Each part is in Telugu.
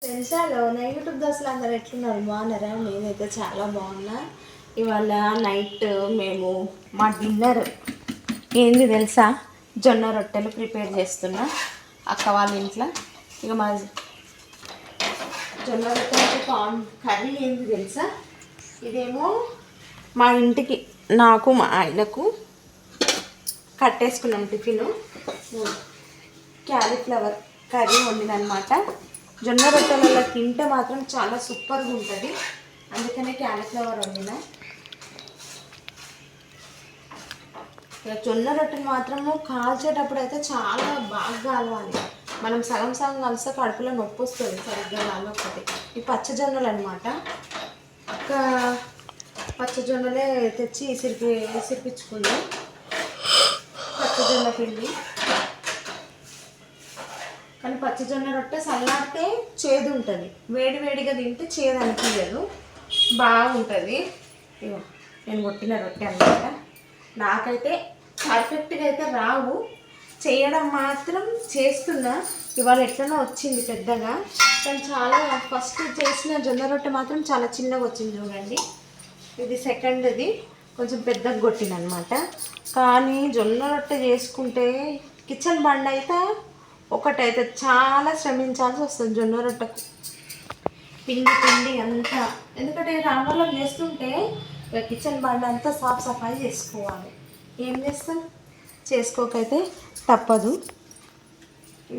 తెలుసాలో నా యూట్యూబ్ దోస్తులు అందరు ఎట్లున్నారు, బాగున్నారా? నేనైతే చాలా బాగున్నా. ఇవాళ నైట్ మేము మా డిన్నర్ ఏంది తెలుసా, జొన్న రొట్టెలు ప్రిపేర్ చేస్తున్నా అక్క వాళ్ళ ఇంట్లో. ఇక మా జొన్న రొట్టెలకి కర్రీ ఏంది తెలుసా, ఇదేమో మా ఇంటికి నాకు మా ఆయనకు కట్టేసుకున్నాం టిఫిను. క్యాలీఫ్లవర్ కర్రీ వండినమాట. జొన్న రొట్టెలలో తింటే మాత్రం చాలా సూపర్గా ఉంటుంది, అందుకనే క్యాలీఫ్లవర్ వండిన. జొన్న రొట్టెలు మాత్రము కాల్చేటప్పుడు అయితే చాలా బాగా కాలవాలి. మనం సగం సగం కలిస్తే కడుపులో నొప్పి వస్తుంది సరిగ్గా కాలకపోతే. ఈ పచ్చజొన్నలు అనమాట. ఒక పచ్చజొన్నలే తెచ్చి ఇసిరిపించుకుంది పచ్చజొన్న పిండి. కానీ పచ్చజొన్న రొట్టె చల్లారితే చేదు ఉంటుంది, వేడి వేడిగా తింటే చేదు అనిపించదు, బాగుంటుంది. ఇగో నేను కొట్టిన రొట్టె అన్నమాట. నాకైతే పర్ఫెక్ట్గా అయితే రావు, చేయడం మాత్రం చేస్తున్నా. ఇవాళ ఎట్లనో వచ్చింది పెద్దగా, కానీ చాలా ఫస్ట్ చేసిన జొన్న రొట్టె మాత్రం చాలా చిన్నగా వచ్చింది చూడండి. ఇది సెకండ్ది కొంచెం పెద్దగా కొట్టినమాట. కానీ జొన్న రొట్టె చేసుకుంటే కిచెన్ బండ అయితే ఒకటైతే చాలా శ్రమించాల్సి వస్తుంది జొన్న రొట్టెకు. పిండి అంతా, ఎందుకంటే రాంగలో చేస్తుంటే కిచెన్ బండ అంతా సాఫ్ సఫాయి చేసుకోవాలి. ఏం చేస్తాం, చేసుకోకైతే తప్పదు.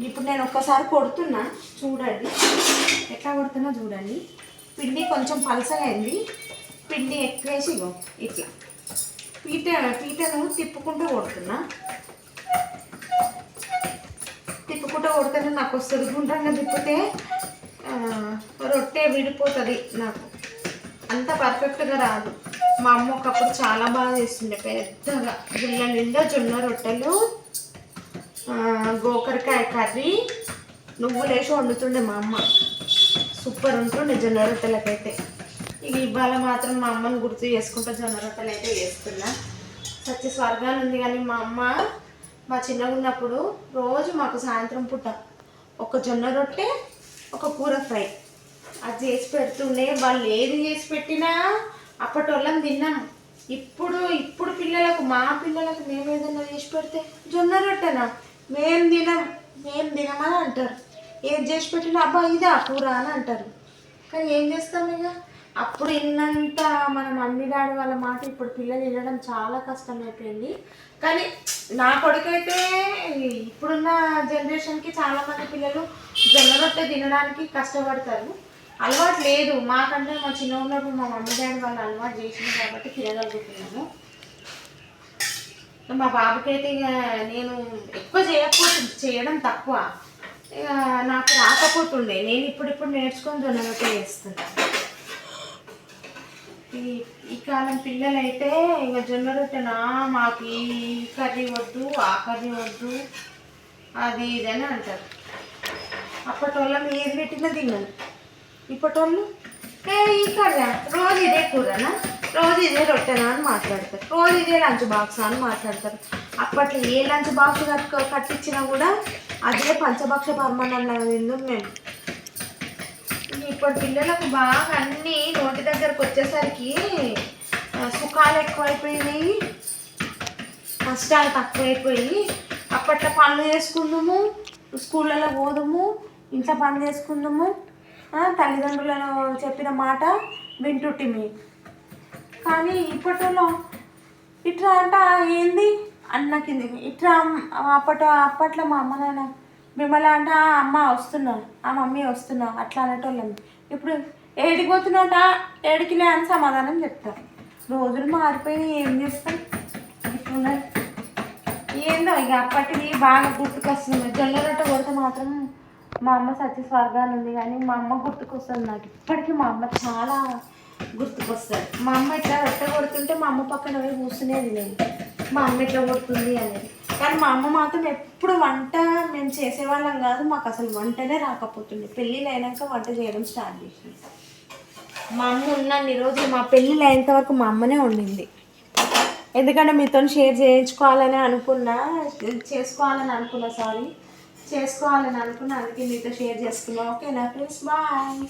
ఇప్పుడు నేను ఒక్కసారి కొడుతున్నా చూడండి, ఎట్లా కొడుతున్నా చూడండి. పిండి కొంచెం పలసగా అయింది, పిండి ఎక్కువేసి ఇట్లా పీటను తిప్పుకుంటూ కొడుతున్నా. తిప్పుకుంటూ కొడితేనే నాకు వస్తుంది, గుండ్రంగా తిప్పితే రొట్టె విడిపోతుంది, నాకు అంత పర్ఫెక్ట్గా రాదు. మా అమ్మ ఒకప్పుడు చాలా బాగా చేస్తుండే, పెద్దగా గుళ్ళ నిండా జొన్న రొట్టెలు, గోకరకాయ కర్రీ, నువ్వులు వేసి వండుతుండే మా అమ్మ. సూపర్ ఉంటుండే జొన్న రొట్టెలకైతే. ఇక ఇవాళ మాత్రం మా అమ్మని గుర్తు చేసుకుంటూ జొన్న రొట్టెలు అయితే చేస్తున్నా. సత్య స్వర్గాలు ఉంది. కానీ మా అమ్మ మా చిన్నగా ఉన్నప్పుడు రోజు మాకు సాయంత్రం పూట ఒక జొన్న రొట్టె, ఒక కూర ఫ్రై అది చేసి పెడుతుండే. వాళ్ళు ఏది చేసి పెట్టినా అప్పటి వాళ్ళని తిన్నాం. ఇప్పుడు పిల్లలకు, మా పిల్లలకు మేము ఏదైనా చేసి పెడితే జొన్న రొట్టెనా, మేము తినమని అంటారు. ఏది చేసి పెట్టినా అబ్బా ఇదా కూర అని అంటారు. కానీ ఏం చేస్తాం, ఇక అప్పుడు ఇన్నంత మన మమ్మీ డాడీ వాళ్ళ మాట ఇప్పుడు పిల్లలు వినడం చాలా కష్టమైపోయింది. కానీ నా కొడుకైతే ఇప్పుడున్న జనరేషన్కి చాలామంది పిల్లలు జొన్న రొట్టె తినడానికి కష్టపడతారు. అలవాటు లేదు, మాకంటే మా చిన్న ఉన్నప్పుడు మా మమ్మీ డాడీ వాళ్ళు అలవాటు చేసింది కాబట్టి తినగలుగుతున్నాము. మా బాబుకైతే ఇక నేను ఎక్కువ చేయడం తక్కువ, ఇక నాకు రాకపోతుండే. నేను ఇప్పుడు నేర్చుకొని జొన్న రొట్టె చేస్తున్నాను. ఈ కాలం పిల్లలైతే ఇక జొన్న రొట్టెనా, మాకు ఈ కర్రీ వద్దు, ఆ కర్రీ వద్దు, అది ఇదని అంటారు. అప్పటి వాళ్ళం ఏది పెట్టినా తిన్నాను. ఇప్పటి వాళ్ళు ఈ కర్రీ, రోజు ఇదే కూరనా, రోజు ఇదే రొట్టెనా అని మాట్లాడతారు, రోజు ఇదే లంచ్ బాక్స్ అని మాట్లాడతారు. అప్పట్లో ఏ లంచ్ బాక్స్ కట్టించినా కూడా అదే పంచభక్ష పరమాన్నం తిందాం మేము. ఇప్పుడు పిల్లలకు బాగా అన్నీ నోటి దగ్గరకు వచ్చేసరికి సుఖాలు ఎక్కువైపోయినాయి, కష్టాలు తక్కువైపోయి. అప్పట్లో పనులు చేసుకుందాము, స్కూళ్ళలో పోదాము, ఇంట్లో పని చేసుకుందాము, తల్లిదండ్రులను చెప్పిన మాట వింటుంటిమి. కానీ ఇప్పట్లో ఇట్లా అంట ఏంది అన్నకింది ఇట్లా. అప్పట్లో మా అమ్మ నాన్న మిమ్మల్ని అంట అమ్మ వస్తున్నా, ఆ మమ్మీ వస్తున్నా అట్లా అనేటోళ్ళం. ఇప్పుడు ఏడికి పోతున్నట, ఏడికిలే అని సమాధానం చెప్తారు. రోజులు మారిపోయినాయి, ఏం చేస్తాం. ఇప్పుడు ఏందో ఇక అప్పటివి బాగా గుర్తుకొస్తుంది. జొన్న రొట్టె కొడితే మాత్రం మా అమ్మ సత్య స్వర్గాలు ఉంది, కానీ మా అమ్మ గుర్తుకొస్తుంది నాకు. ఇప్పటికీ మా అమ్మ చాలా గుర్తుకొస్తుంది. మా అమ్మ ఇట్లా రొట్టె కొడుతుంటే మా అమ్మ పక్కన పోయి కూర్చునేది నేను, మా అమ్మ ఇట్లా కొడుతుంది అనేది. కానీ మా అమ్మ మాత్రం ఎప్పుడు వంట మేము చేసేవాళ్ళం కాదు, మాకు అసలు వంటనే రాకపోతుండే. పెళ్ళిళ్ళు అయినాక వంట చేయడం స్టార్ట్ చేసింది. మా అమ్మ ఉన్నన్ని రోజులు, మా పెళ్ళిళ్ళు అయినంత వరకు మా అమ్మనే వండింది. ఎందుకంటే మీతో షేర్ చేసుకోవాలని అనుకున్నా, సారీ. చేసుకోవాలని అనుకున్నా, అందుకే మీతో షేర్ చేసుకున్నా. ఓకేనా ఫ్రెండ్స్, బాయ్.